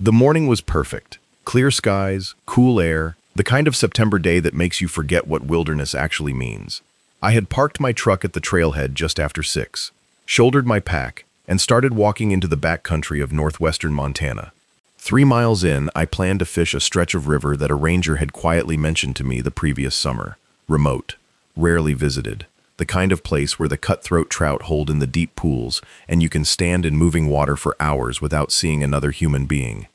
The morning was perfect. Clear skies, cool air, the kind of September day that makes you forget what wilderness actually means. I had parked my truck at the trailhead just after 6, shouldered my pack, and started walking into the backcountry of northwestern Montana. 3 miles in, I planned to fish a stretch of river that a ranger had quietly mentioned to me the previous summer. Remote, rarely visited, the kind of place where the cutthroat trout hold in the deep pools and you can stand in moving water for hours without seeing another human being.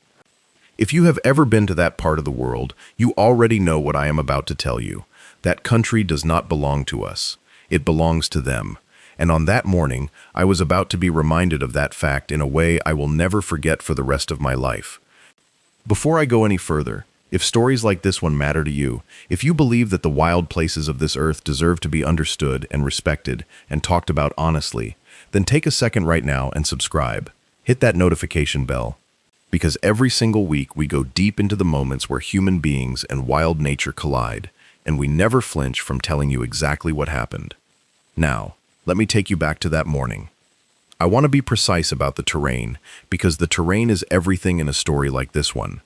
If you have ever been to that part of the world, you already know what I am about to tell you. That country does not belong to us. It belongs to them. And on that morning, I was about to be reminded of that fact in a way I will never forget for the rest of my life. Before I go any further, if stories like this one matter to you, if you believe that the wild places of this earth deserve to be understood and respected and talked about honestly, then take a second right now and subscribe. Hit that notification bell. Because every single week we go deep into the moments where human beings and wild nature collide, and we never flinch from telling you exactly what happened. Now, let me take you back to that morning. I want to be precise about the terrain, because the terrain is everything in a story like this one.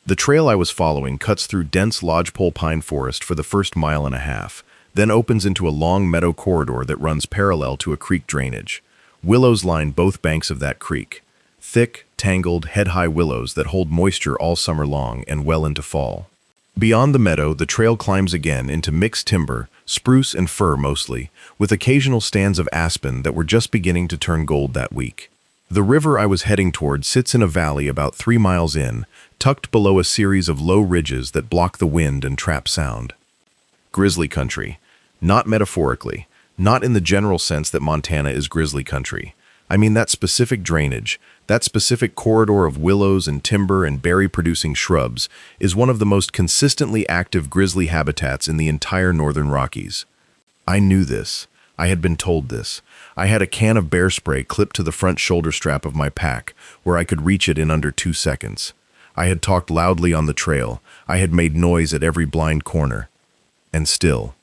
The trail I was following cuts through dense lodgepole pine forest for the first 1.5 miles, then opens into a long meadow corridor that runs parallel to a creek drainage. Willows line both banks of that creek. Thick, tangled, head-high willows that hold moisture all summer long and well into fall. Beyond the meadow, the trail climbs again into mixed timber, spruce and fir mostly, with occasional stands of aspen that were just beginning to turn gold that week. The river I was heading toward sits in a valley about 3 miles in, tucked below a series of low ridges that block the wind and trap sound. Grizzly country. Not metaphorically, not in the general sense that Montana is grizzly country. I mean that specific drainage, that specific corridor of willows and timber and berry-producing shrubs is one of the most consistently active grizzly habitats in the entire northern Rockies. I knew this. I had been told this. I had a can of bear spray clipped to the front shoulder strap of my pack, where I could reach it in under 2 seconds. I had talked loudly on the trail. I had made noise at every blind corner. And still,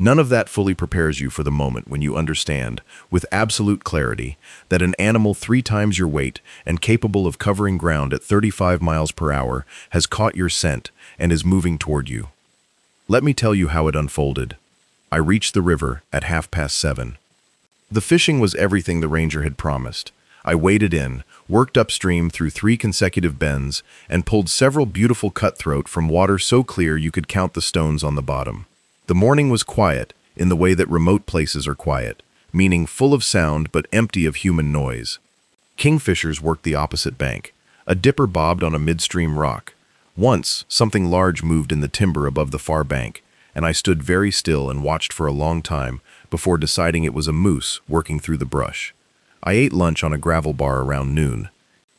none of that fully prepares you for the moment when you understand, with absolute clarity, that an animal 3 times your weight and capable of covering ground at 35 miles per hour has caught your scent and is moving toward you. Let me tell you how it unfolded. I reached the river at 7:30. The fishing was everything the ranger had promised. I waded in, worked upstream through 3 consecutive bends, and pulled several beautiful cutthroat from water so clear you could count the stones on the bottom. The morning was quiet, in the way that remote places are quiet, meaning full of sound but empty of human noise. Kingfishers worked the opposite bank. A dipper bobbed on a midstream rock. Once, something large moved in the timber above the far bank, and I stood very still and watched for a long time before deciding it was a moose working through the brush. I ate lunch on a gravel bar around noon.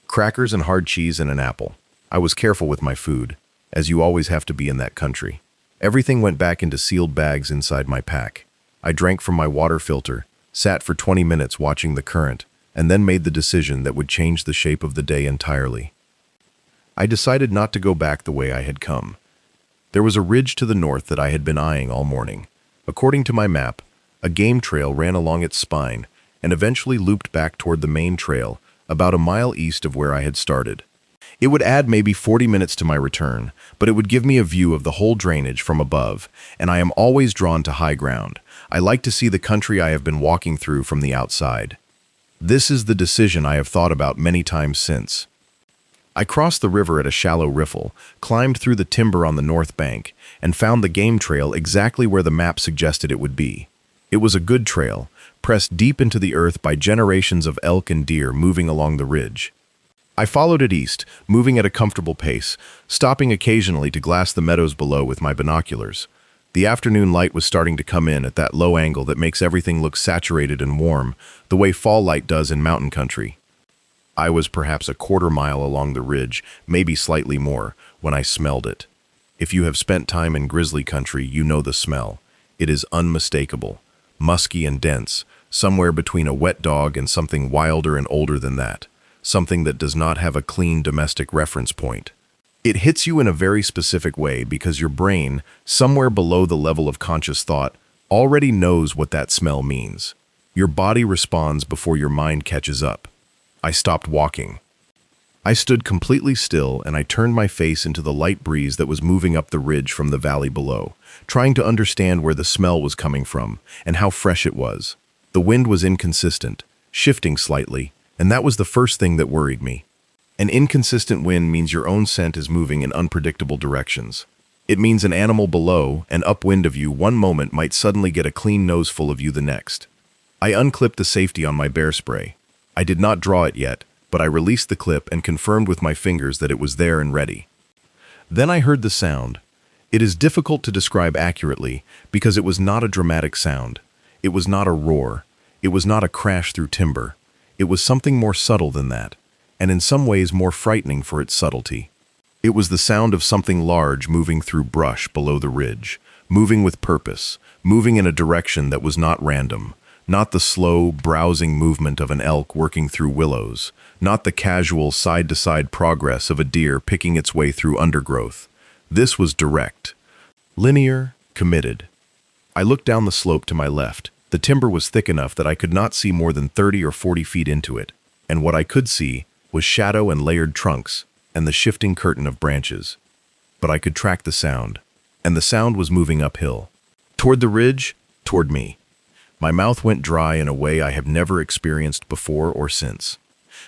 Crackers and hard cheese and an apple. I was careful with my food, as you always have to be in that country. Everything went back into sealed bags inside my pack. I drank from my water filter, sat for 20 minutes watching the current, and then made the decision that would change the shape of the day entirely. I decided not to go back the way I had come. There was a ridge to the north that I had been eyeing all morning. According to my map, a game trail ran along its spine and eventually looped back toward the main trail, about a mile east of where I had started. It would add maybe 40 minutes to my return, but it would give me a view of the whole drainage from above, and I am always drawn to high ground. I like to see the country I have been walking through from the outside. This is the decision I have thought about many times since. I crossed the river at a shallow riffle, climbed through the timber on the north bank, and found the game trail exactly where the map suggested it would be. It was a good trail, pressed deep into the earth by generations of elk and deer moving along the ridge. I followed it east, moving at a comfortable pace, stopping occasionally to glass the meadows below with my binoculars. The afternoon light was starting to come in at that low angle that makes everything look saturated and warm, the way fall light does in mountain country. I was perhaps a quarter mile along the ridge, maybe slightly more, when I smelled it. If you have spent time in grizzly country, you know the smell. It is unmistakable, musky and dense, somewhere between a wet dog and something wilder and older than that. Something that does not have a clean domestic reference point. It hits you in a very specific way because your brain, somewhere below the level of conscious thought, already knows what that smell means. Your body responds before your mind catches up. I stopped walking. I stood completely still and I turned my face into the light breeze that was moving up the ridge from the valley below, trying to understand where the smell was coming from and how fresh it was. The wind was inconsistent, shifting slightly, and that was the first thing that worried me. An inconsistent wind means your own scent is moving in unpredictable directions. It means an animal below and upwind of you one moment might suddenly get a clean nose full of you the next. I unclipped the safety on my bear spray. I did not draw it yet, but I released the clip and confirmed with my fingers that it was there and ready. Then I heard the sound. It is difficult to describe accurately because it was not a dramatic sound. It was not a roar. It was not a crash through timber. It was something more subtle than that, and in some ways more frightening for its subtlety. It was the sound of something large moving through brush below the ridge, moving with purpose, moving in a direction that was not random, not the slow, browsing movement of an elk working through willows, not the casual side-to-side progress of a deer picking its way through undergrowth. This was direct, linear, committed. I looked down the slope to my left. The timber was thick enough that I could not see more than 30 or 40 feet into it, and what I could see was shadow and layered trunks and the shifting curtain of branches. But I could track the sound, and the sound was moving uphill. Toward the ridge, toward me. My mouth went dry in a way I have never experienced before or since.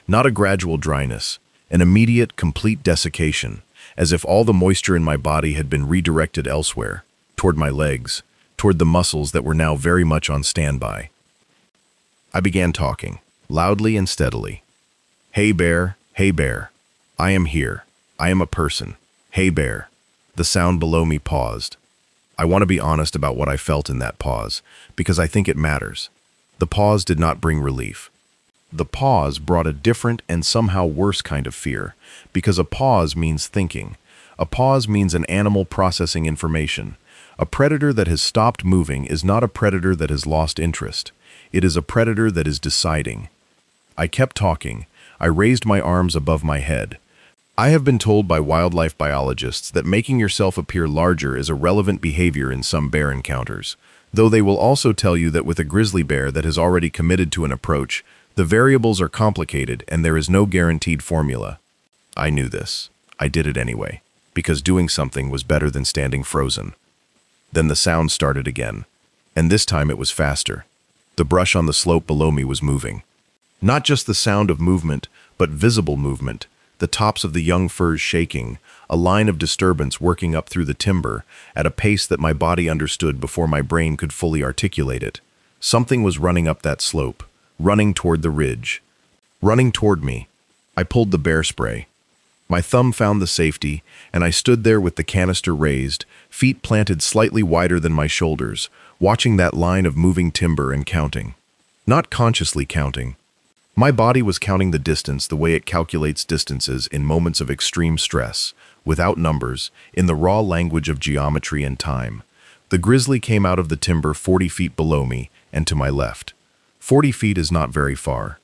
Not a gradual dryness, an immediate, complete desiccation, as if all the moisture in my body had been redirected elsewhere, toward my legs, toward the muscles that were now very much on standby. I began talking, loudly and steadily. Hey bear, I am here. I am a person. Hey bear. The sound below me paused. I want to be honest about what I felt in that pause, because I think it matters. The pause did not bring relief. The pause brought a different and somehow worse kind of fear, because a pause means thinking. A pause means an animal processing information. A predator that has stopped moving is not a predator that has lost interest. It is a predator that is deciding. I kept talking. I raised my arms above my head. I have been told by wildlife biologists that making yourself appear larger is a relevant behavior in some bear encounters, though they will also tell you that with a grizzly bear that has already committed to an approach, the variables are complicated and there is no guaranteed formula. I knew this. I did it anyway, because doing something was better than standing frozen. Then the sound started again, and this time it was faster. The brush on the slope below me was moving. Not just the sound of movement, but visible movement. The tops of the young firs shaking, a line of disturbance working up through the timber at a pace that my body understood before my brain could fully articulate it. Something was running up that slope, running toward the ridge, running toward me. I pulled the bear spray. My thumb found the safety, and I stood there with the canister raised, feet planted slightly wider than my shoulders, watching that line of moving timber and counting. Not consciously counting. My body was counting the distance the way it calculates distances in moments of extreme stress, without numbers, in the raw language of geometry and time. The grizzly came out of the timber 40 feet below me and to my left. 40 feet is not very far.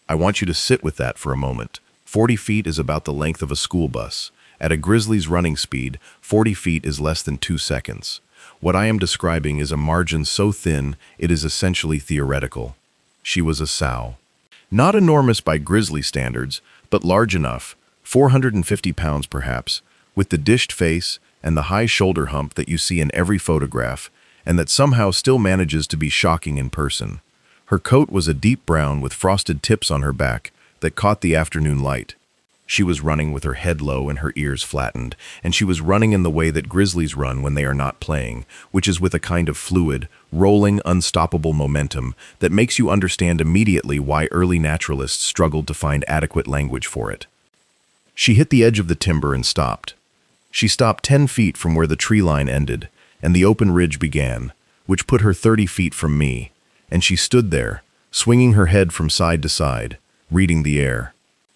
I want you to sit with that for a moment. 40 feet is about the length of a school bus. At a grizzly's running speed, 40 feet is less than 2 seconds. What I am describing is a margin so thin it is essentially theoretical. She was a sow. Not enormous by grizzly standards, but large enough, 450 pounds perhaps, with the dished face and the high shoulder hump that you see in every photograph, and that somehow still manages to be shocking in person. Her coat was a deep brown with frosted tips on her back that caught the afternoon light. She was running with her head low and her ears flattened, and she was running in the way that grizzlies run when they are not playing, which is with a kind of fluid, rolling, unstoppable momentum that makes you understand immediately why early naturalists struggled to find adequate language for it. She hit the edge of the timber and stopped. She stopped 10 feet from where the tree line ended, and the open ridge began, which put her 30 feet from me, and she stood there, swinging her head from side to side, reading the air.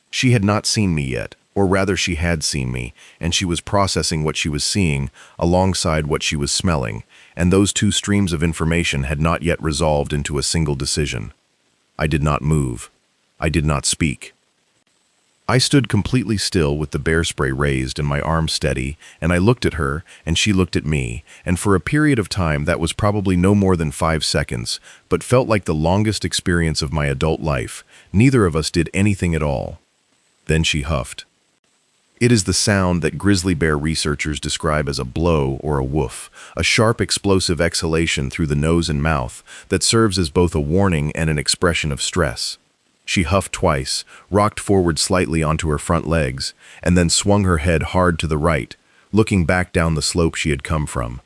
She had not seen me yet, or rather she had seen me, and she was processing what she was seeing alongside what she was smelling, and those two streams of information had not yet resolved into a single decision. I did not move. I did not speak. I stood completely still with the bear spray raised and my arm steady, and I looked at her, and she looked at me, and for a period of time that was probably no more than 5 seconds, but felt like the longest experience of my adult life. Neither of us did anything at all. Then she huffed. It is the sound that grizzly bear researchers describe as a blow or a woof, a sharp explosive exhalation through the nose and mouth that serves as both a warning and an expression of stress. She huffed twice, rocked forward slightly onto her front legs, and then swung her head hard to the right, looking back down the slope she had come from.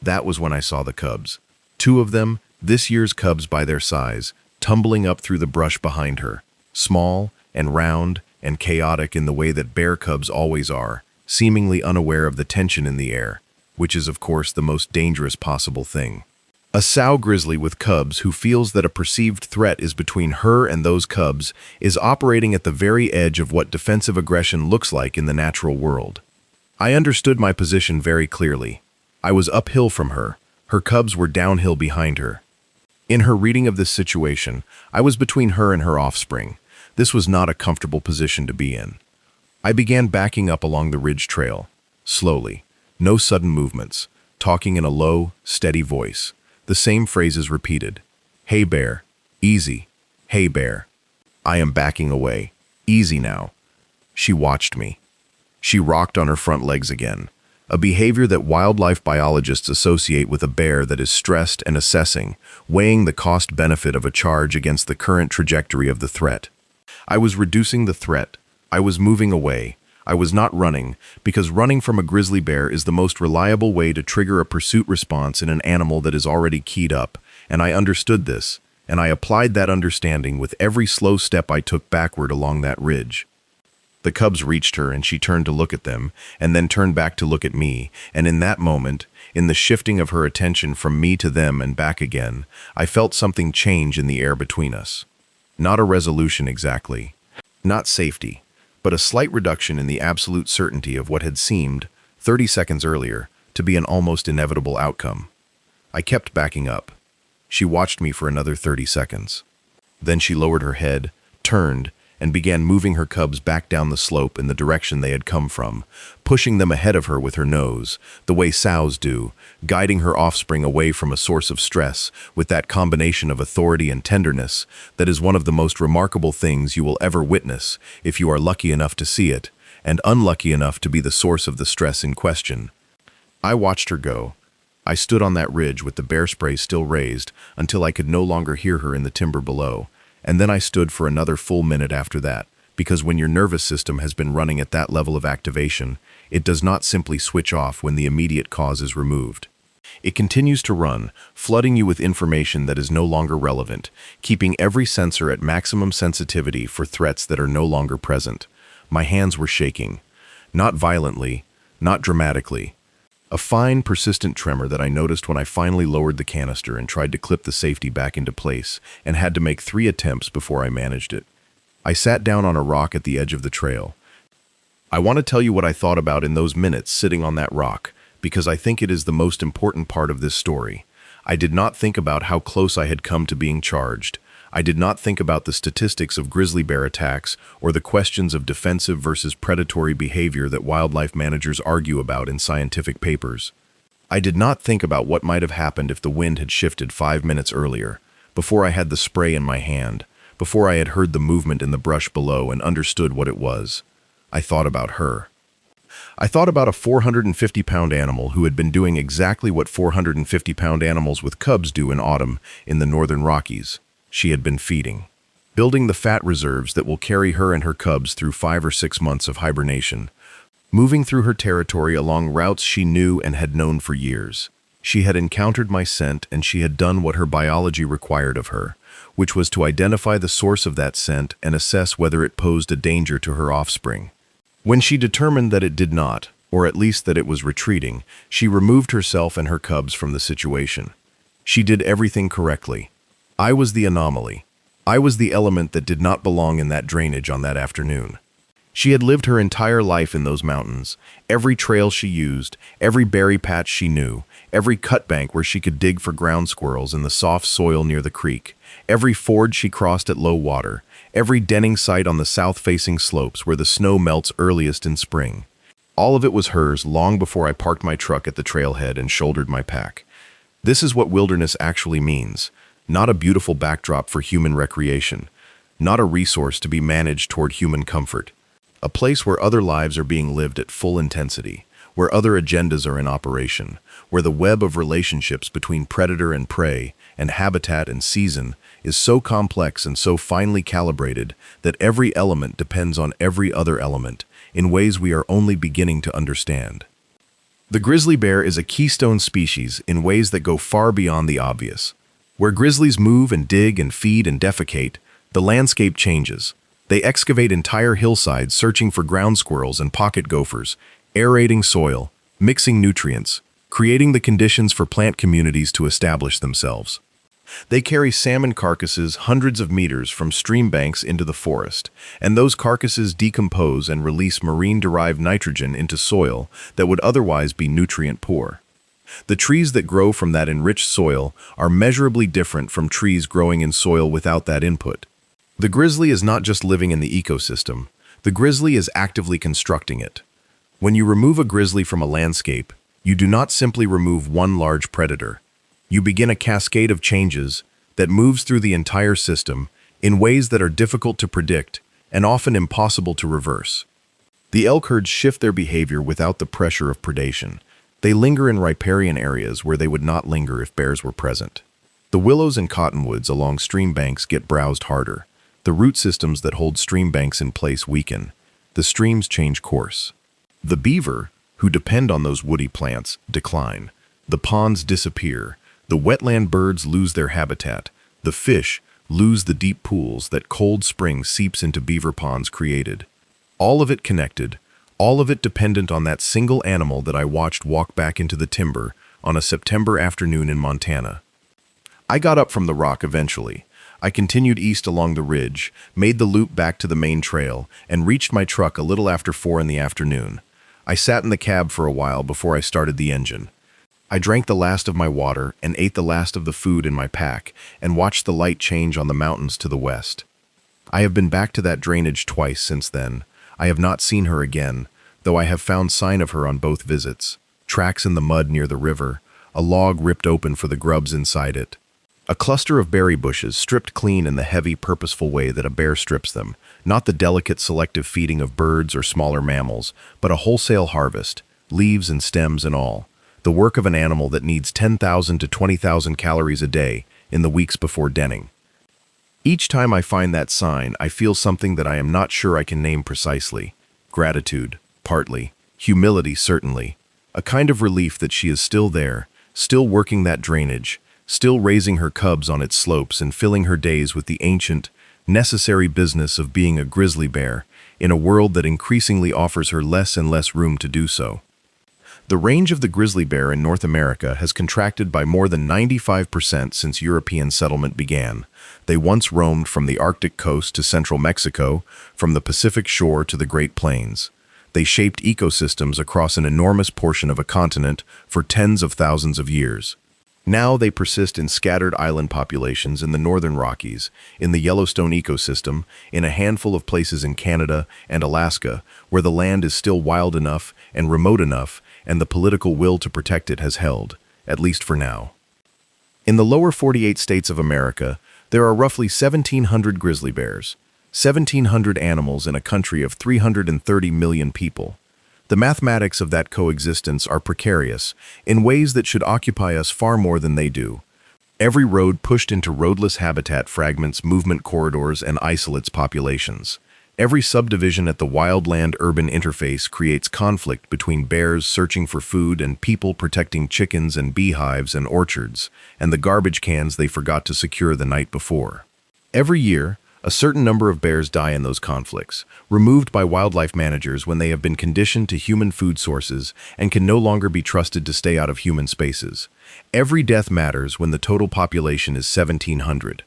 That was when I saw the cubs. Two of them, this year's cubs by their size, tumbling up through the brush behind her, small and round and chaotic in the way that bear cubs always are, seemingly unaware of the tension in the air, which is of course the most dangerous possible thing. A sow grizzly with cubs who feels that a perceived threat is between her and those cubs is operating at the very edge of what defensive aggression looks like in the natural world. I understood my position very clearly. I was uphill from her. Her cubs were downhill behind her. In her reading of this situation, I was between her and her offspring. This was not a comfortable position to be in. I began backing up along the ridge trail, slowly, no sudden movements, talking in a low, steady voice. The same phrases repeated. Hey bear, easy. Hey bear. I am backing away. Easy now. She watched me. She rocked on her front legs again, a behavior that wildlife biologists associate with a bear that is stressed and assessing, weighing the cost-benefit of a charge against the current trajectory of the threat. I was reducing the threat. I was moving away. I was not running, because running from a grizzly bear is the most reliable way to trigger a pursuit response in an animal that is already keyed up, and I understood this, and I applied that understanding with every slow step I took backward along that ridge. The cubs reached her, and she turned to look at them, and then turned back to look at me, and in that moment, in the shifting of her attention from me to them and back again, I felt something change in the air between us. Not a resolution exactly, not safety, but a slight reduction in the absolute certainty of what had seemed, 30 seconds earlier, to be an almost inevitable outcome. I kept backing up. She watched me for another 30 seconds. Then she lowered her head, turned, and began moving her cubs back down the slope in the direction they had come from, pushing them ahead of her with her nose, the way sows do, guiding her offspring away from a source of stress with that combination of authority and tenderness that is one of the most remarkable things you will ever witness if you are lucky enough to see it, and unlucky enough to be the source of the stress in question. I watched her go. I stood on that ridge with the bear spray still raised until I could no longer hear her in the timber below. And then I stood for another full minute after that, because when your nervous system has been running at that level of activation, it does not simply switch off when the immediate cause is removed. It continues to run, flooding you with information that is no longer relevant, keeping every sensor at maximum sensitivity for threats that are no longer present. My hands were shaking. Not violently, not dramatically. A fine, persistent tremor that I noticed when I finally lowered the canister and tried to clip the safety back into place and had to make 3 attempts before I managed it. I sat down on a rock at the edge of the trail. I want to tell you what I thought about in those minutes sitting on that rock, because I think it is the most important part of this story. I did not think about how close I had come to being charged. I did not think about the statistics of grizzly bear attacks or the questions of defensive versus predatory behavior that wildlife managers argue about in scientific papers. I did not think about what might have happened if the wind had shifted 5 minutes earlier, before I had the spray in my hand, before I had heard the movement in the brush below and understood what it was. I thought about her. I thought about a 450-pound animal who had been doing exactly what 450-pound animals with cubs do in autumn in the northern Rockies. She had been feeding, building the fat reserves that will carry her and her cubs through 5 or 6 months of hibernation, moving through her territory along routes she knew and had known for years. She had encountered my scent, and she had done what her biology required of her, which was to identify the source of that scent and assess whether it posed a danger to her offspring. When she determined that it did not, or at least that it was retreating, she removed herself and her cubs from the situation. She did everything correctly. I was the anomaly. I was the element that did not belong in that drainage on that afternoon. She had lived her entire life in those mountains. Every trail she used, every berry patch she knew, every cut bank where she could dig for ground squirrels in the soft soil near the creek, every ford she crossed at low water, every denning site on the south-facing slopes where the snow melts earliest in spring. All of it was hers long before I parked my truck at the trailhead and shouldered my pack. This is what wilderness actually means. Not a beautiful backdrop for human recreation. not a resource to be managed toward human comfort. A place where other lives are being lived at full intensity, where other agendas are in operation, where the web of relationships between predator and prey, and habitat and season is so complex and so finely calibrated that every element depends on every other element in ways we are only beginning to understand. The grizzly bear is a keystone species in ways that go far beyond the obvious. Where grizzlies move and dig and feed and defecate, the landscape changes. They excavate entire hillsides searching for ground squirrels and pocket gophers, aerating soil, mixing nutrients, creating the conditions for plant communities to establish themselves. They carry salmon carcasses hundreds of meters from stream banks into the forest, and those carcasses decompose and release marine-derived nitrogen into soil that would otherwise be nutrient-poor. The trees that grow from that enriched soil are measurably different from trees growing in soil without that input. The grizzly is not just living in the ecosystem, the grizzly is actively constructing it. When you remove a grizzly from a landscape, you do not simply remove one large predator. You begin a cascade of changes that moves through the entire system in ways that are difficult to predict and often impossible to reverse. The elk herds shift their behavior without the pressure of predation. They linger in riparian areas where they would not linger if bears were present. The willows and cottonwoods along stream banks get browsed harder. The root systems that hold stream banks in place weaken. The streams change course. The beaver, who depend on those woody plants, decline. The ponds disappear. The wetland birds lose their habitat. The fish lose the deep pools that cold spring seeps into beaver ponds created. All of it connected, all of it dependent on that single animal that I watched walk back into the timber on a September afternoon in Montana. I got up from the rock eventually. I continued east along the ridge, made the loop back to the main trail, and reached my truck a little after 4 in the afternoon. I sat in the cab for a while before I started the engine. I drank the last of my water and ate the last of the food in my pack and watched the light change on the mountains to the west. I have been back to that drainage twice since then. I have not seen her again, though I have found sign of her on both visits. Tracks in the mud near the river, a log ripped open for the grubs inside it. A cluster of berry bushes stripped clean in the heavy, purposeful way that a bear strips them, not the delicate selective feeding of birds or smaller mammals, but a wholesale harvest, leaves and stems and all. The work of an animal that needs 10,000 to 20,000 calories a day in the weeks before denning. Each time I find that sign, I feel something that I am not sure I can name precisely. Gratitude, partly. Humility, certainly. A kind of relief that she is still there, still working that drainage, still raising her cubs on its slopes and filling her days with the ancient, necessary business of being a grizzly bear in a world that increasingly offers her less and less room to do so. The range of the grizzly bear in North America has contracted by more than 95% since European settlement began. They once roamed from the Arctic coast to central Mexico, from the Pacific shore to the Great Plains. They shaped ecosystems across an enormous portion of a continent for tens of thousands of years. Now they persist in scattered island populations in the northern Rockies, in the Yellowstone ecosystem, in a handful of places in Canada and Alaska, where the land is still wild enough and remote enough, and the political will to protect it has held, at least for now. In the lower 48 states of America, there are roughly 1,700 grizzly bears, 1,700 animals in a country of 330 million people. The mathematics of that coexistence are precarious, in ways that should occupy us far more than they do. Every road pushed into roadless habitat fragments movement corridors and isolates populations. Every subdivision at the wildland-urban interface creates conflict between bears searching for food and people protecting chickens and beehives and orchards, and the garbage cans they forgot to secure the night before. Every year, a certain number of bears die in those conflicts, removed by wildlife managers when they have been conditioned to human food sources and can no longer be trusted to stay out of human spaces. Every death matters when the total population is 1,700.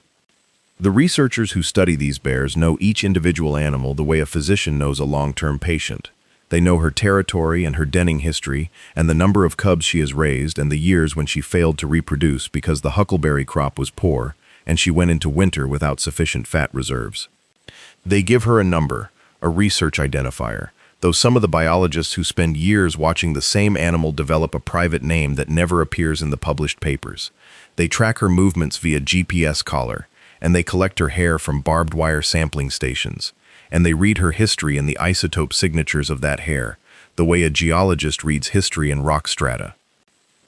The researchers who study these bears know each individual animal the way a physician knows a long-term patient. They know her territory and her denning history, and the number of cubs she has raised and the years when she failed to reproduce because the huckleberry crop was poor, and she went into winter without sufficient fat reserves. They give her a number, a research identifier, though some of the biologists who spend years watching the same animal develop a private name that never appears in the published papers. They track her movements via GPS collar, and they collect her hair from barbed wire sampling stations, and they read her history and the isotope signatures of that hair, the way a geologist reads history in rock strata.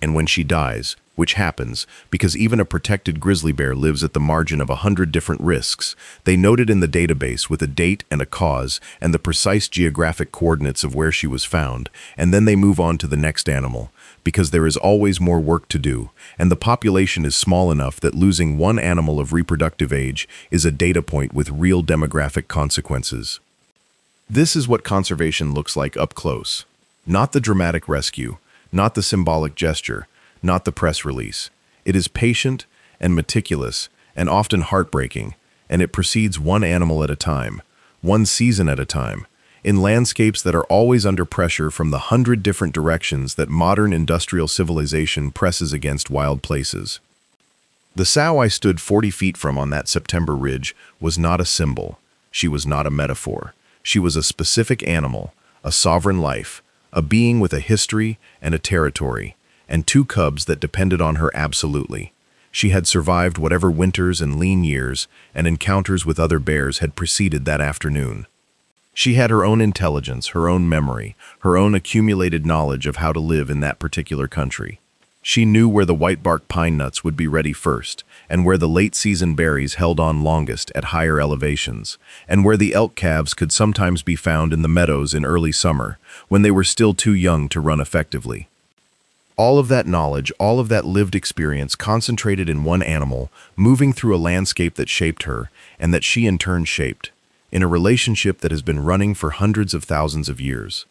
And when she dies, which happens because even a protected grizzly bear lives at the margin of 100 different risks, they note it in the database with a date and a cause and the precise geographic coordinates of where she was found, and then they move on to the next animal, because there is always more work to do, and the population is small enough that losing one animal of reproductive age is a data point with real demographic consequences. This is what conservation looks like up close. Not the dramatic rescue, not the symbolic gesture, not the press release. It is patient and meticulous and often heartbreaking, and it proceeds one animal at a time, one season at a time, in landscapes that are always under pressure from the 100 different directions that modern industrial civilization presses against wild places. The sow I stood 40 feet from on that September ridge was not a symbol. She was not a metaphor. She was a specific animal, a sovereign life, a being with a history and a territory, and two cubs that depended on her absolutely. She had survived whatever winters and lean years and encounters with other bears had preceded that afternoon. She had her own intelligence, her own memory, her own accumulated knowledge of how to live in that particular country. She knew where the white-bark pine nuts would be ready first, and where the late-season berries held on longest at higher elevations, and where the elk calves could sometimes be found in the meadows in early summer, when they were still too young to run effectively. All of that knowledge, all of that lived experience concentrated in one animal, moving through a landscape that shaped her, and that she in turn shaped, in a relationship that has been running for hundreds of thousands of years.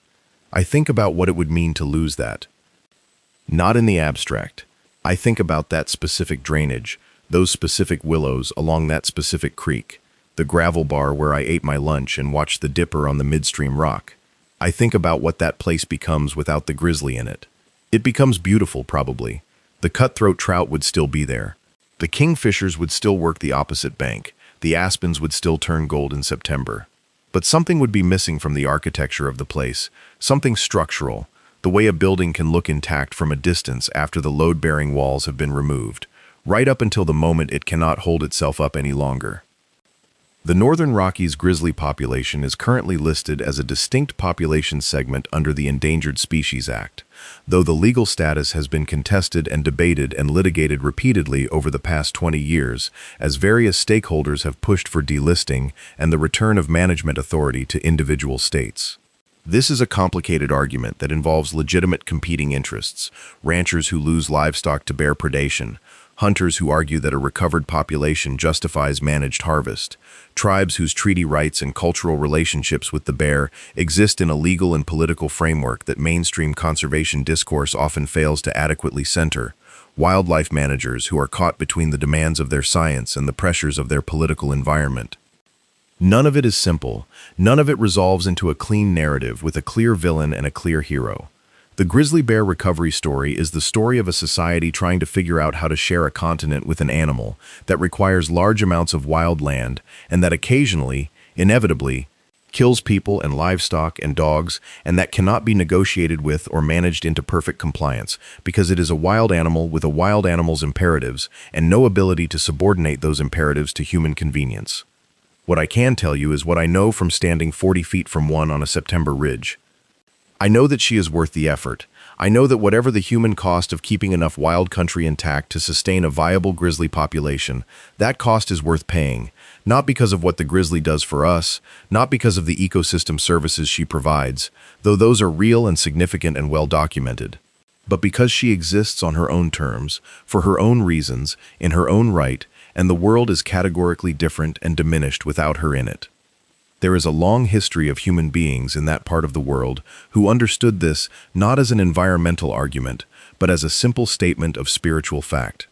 I think about what it would mean to lose that. Not in the abstract. I think about that specific drainage, those specific willows along that specific creek, the gravel bar where I ate my lunch and watched the dipper on the midstream rock. I think about what that place becomes without the grizzly in it. It becomes beautiful, probably. The cutthroat trout would still be there. The kingfishers would still work the opposite bank. The aspens would still turn gold in September. But something would be missing from the architecture of the place, something structural, the way a building can look intact from a distance after the load-bearing walls have been removed, right up until the moment it cannot hold itself up any longer. The Northern Rockies grizzly population is currently listed as a distinct population segment under the Endangered Species Act, though the legal status has been contested and debated and litigated repeatedly over the past 20 years, as various stakeholders have pushed for delisting and the return of management authority to individual states. This is a complicated argument that involves legitimate competing interests, ranchers who lose livestock to bear predation, hunters who argue that a recovered population justifies managed harvest, tribes whose treaty rights and cultural relationships with the bear exist in a legal and political framework that mainstream conservation discourse often fails to adequately center, wildlife managers who are caught between the demands of their science and the pressures of their political environment. None of it is simple. None of it resolves into a clean narrative with a clear villain and a clear hero. The grizzly bear recovery story is the story of a society trying to figure out how to share a continent with an animal that requires large amounts of wild land and that occasionally, inevitably, kills people and livestock and dogs, and that cannot be negotiated with or managed into perfect compliance because it is a wild animal with a wild animal's imperatives and no ability to subordinate those imperatives to human convenience. What I can tell you is what I know from standing 40 feet from one on a September ridge. I know that she is worth the effort. I know that whatever the human cost of keeping enough wild country intact to sustain a viable grizzly population, that cost is worth paying, not because of what the grizzly does for us, not because of the ecosystem services she provides, though those are real and significant and well documented, but because she exists on her own terms, for her own reasons, in her own right, and the world is categorically different and diminished without her in it. There is a long history of human beings in that part of the world who understood this not as an environmental argument, but as a simple statement of spiritual fact.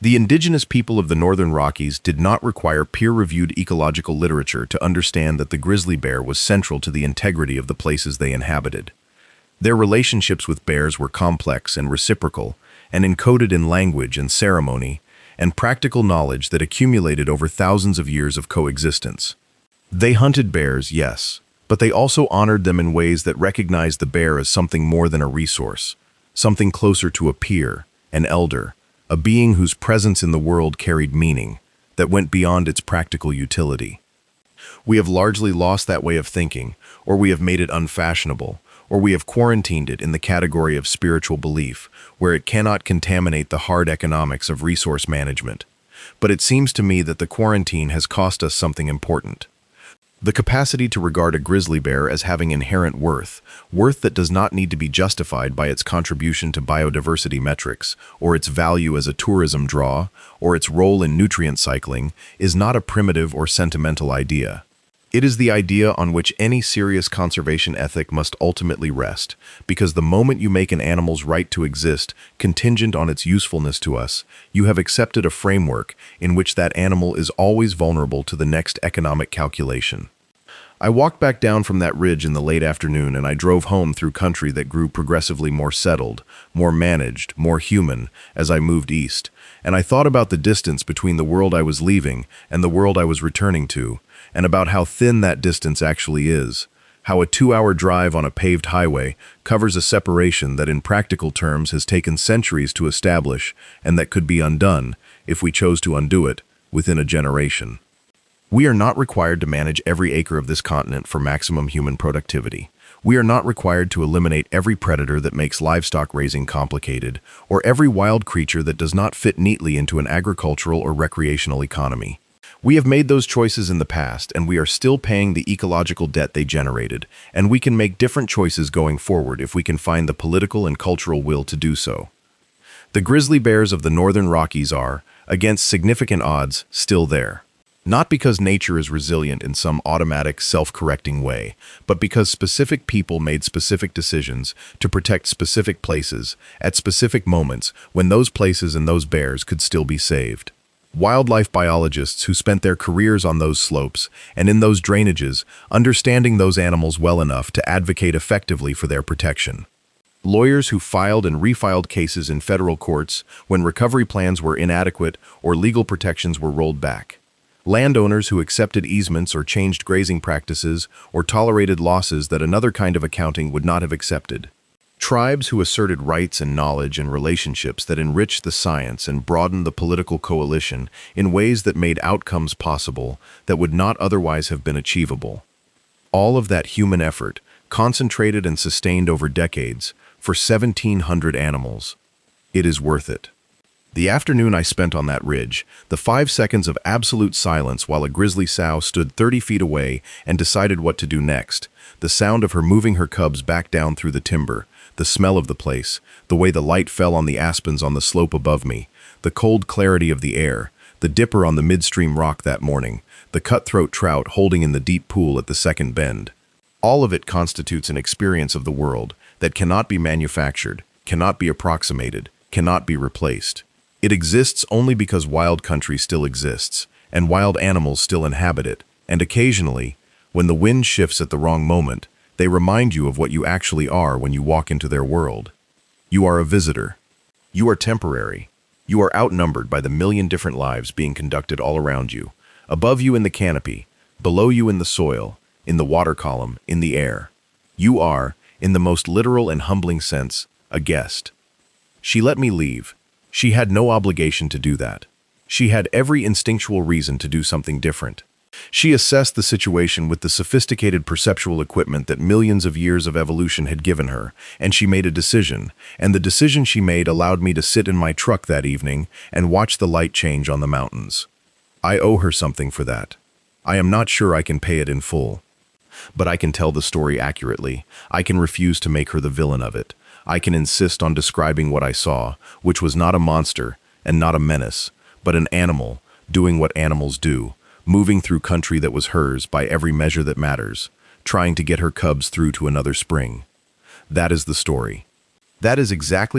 The indigenous people of the Northern Rockies did not require peer-reviewed ecological literature to understand that the grizzly bear was central to the integrity of the places they inhabited. Their relationships with bears were complex and reciprocal, and encoded in language and ceremony, and practical knowledge that accumulated over thousands of years of coexistence. They hunted bears, yes, but they also honored them in ways that recognized the bear as something more than a resource, something closer to a peer, an elder, a being whose presence in the world carried meaning, that went beyond its practical utility. We have largely lost that way of thinking, or we have made it unfashionable, or we have quarantined it in the category of spiritual belief, where it cannot contaminate the hard economics of resource management. But it seems to me that the quarantine has cost us something important. The capacity to regard a grizzly bear as having inherent worth that does not need to be justified by its contribution to biodiversity metrics, or its value as a tourism draw, or its role in nutrient cycling, is not a primitive or sentimental idea. It is the idea on which any serious conservation ethic must ultimately rest, because the moment you make an animal's right to exist contingent on its usefulness to us, you have accepted a framework in which that animal is always vulnerable to the next economic calculation. I walked back down from that ridge in the late afternoon, and I drove home through country that grew progressively more settled, more managed, more human as I moved east, and I thought about the distance between the world I was leaving and the world I was returning to, and about how thin that distance actually is, how a 2-hour drive on a paved highway covers a separation that in practical terms has taken centuries to establish and that could be undone, if we chose to undo it, within a generation. We are not required to manage every acre of this continent for maximum human productivity. We are not required to eliminate every predator that makes livestock raising complicated, or every wild creature that does not fit neatly into an agricultural or recreational economy. We have made those choices in the past, and we are still paying the ecological debt they generated, and we can make different choices going forward if we can find the political and cultural will to do so. The grizzly bears of the northern Rockies are, against significant odds, still there. Not because nature is resilient in some automatic, self-correcting way, but because specific people made specific decisions to protect specific places at specific moments when those places and those bears could still be saved. Wildlife biologists who spent their careers on those slopes and in those drainages, understanding those animals well enough to advocate effectively for their protection. Lawyers who filed and refiled cases in federal courts when recovery plans were inadequate or legal protections were rolled back. Landowners who accepted easements or changed grazing practices or tolerated losses that another kind of accounting would not have accepted. Tribes who asserted rights and knowledge and relationships that enriched the science and broadened the political coalition in ways that made outcomes possible that would not otherwise have been achievable. All of that human effort, concentrated and sustained over decades, for 1,700 animals. It is worth it. The afternoon I spent on that ridge, the 5 seconds of absolute silence while a grizzly sow stood 30 feet away and decided what to do next, the sound of her moving her cubs back down through the timber, the smell of the place, the way the light fell on the aspens on the slope above me, the cold clarity of the air, the dipper on the midstream rock that morning, the cutthroat trout holding in the deep pool at the second bend. All of it constitutes an experience of the world that cannot be manufactured, cannot be approximated, cannot be replaced. It exists only because wild country still exists, and wild animals still inhabit it, and occasionally, when the wind shifts at the wrong moment, they remind you of what you actually are when you walk into their world. You are a visitor. You are temporary. You are outnumbered by the million different lives being conducted all around you, above you in the canopy, below you in the soil, in the water column, in the air. You are, in the most literal and humbling sense, a guest. She let me leave. She had no obligation to do that. She had every instinctual reason to do something different. She assessed the situation with the sophisticated perceptual equipment that millions of years of evolution had given her, and she made a decision, and the decision she made allowed me to sit in my truck that evening and watch the light change on the mountains. I owe her something for that. I am not sure I can pay it in full. But I can tell the story accurately. I can refuse to make her the villain of it. I can insist on describing what I saw, which was not a monster and not a menace, but an animal doing what animals do, moving through country that was hers by every measure that matters, trying to get her cubs through to another spring. That is the story. That is exactly